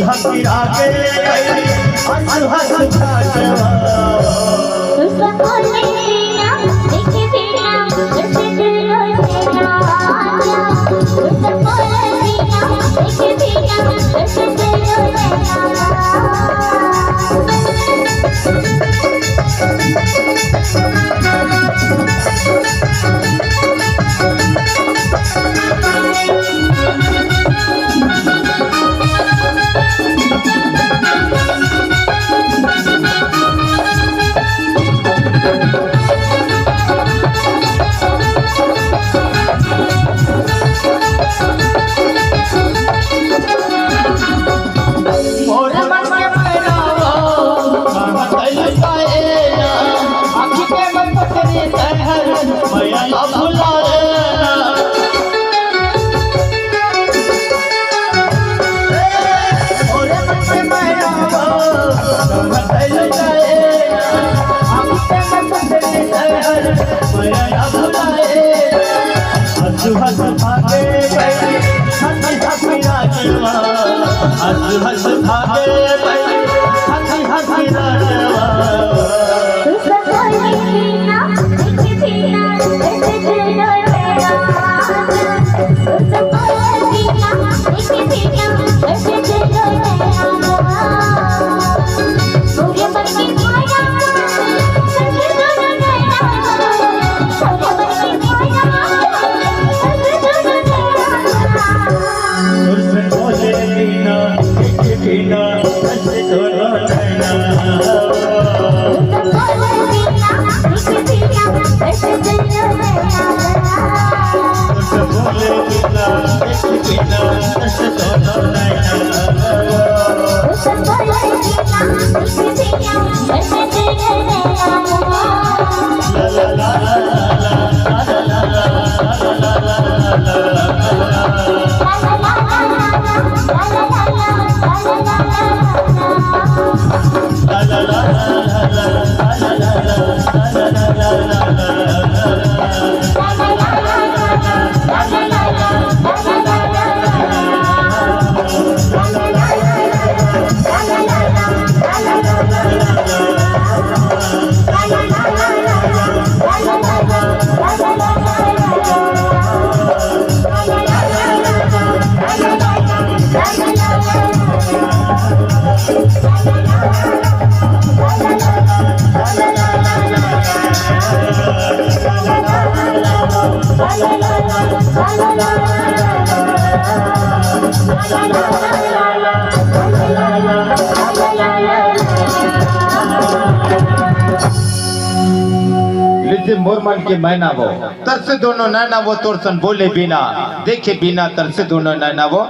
हकीरा के हंस हंस भागवा उसका बोले बिना देखे बिना कैसे दिल तेरा आजा उसका बोले बिना देखे बिना कैसे दिल हंस भागे हंस भागे हंसी हंसी राजवा उसका बोले बिना देखे बिना कैसे दिल तेरा आजा उसका बोले बिना देखे बिना कैसे दिल तेरा पूरे मन की माया सच दोनों नैना पूरे मन की माया सच दोनों नैना तुझसे बोले बिना देखे बिना हंस दोनों नैना उसका बोले बिना देखे बिना कैसे दिल तेरा तुझसे बोले बिना देखे बिना हंस दोनों नैना उसका बोले बिना देखे बिना कैसे दिल तेरा ला ला ला मोरमन के मैना वो तरसे दोनों नैना वो तोरसन बोले बिना देखे बिना तरसे दोनों नैना वो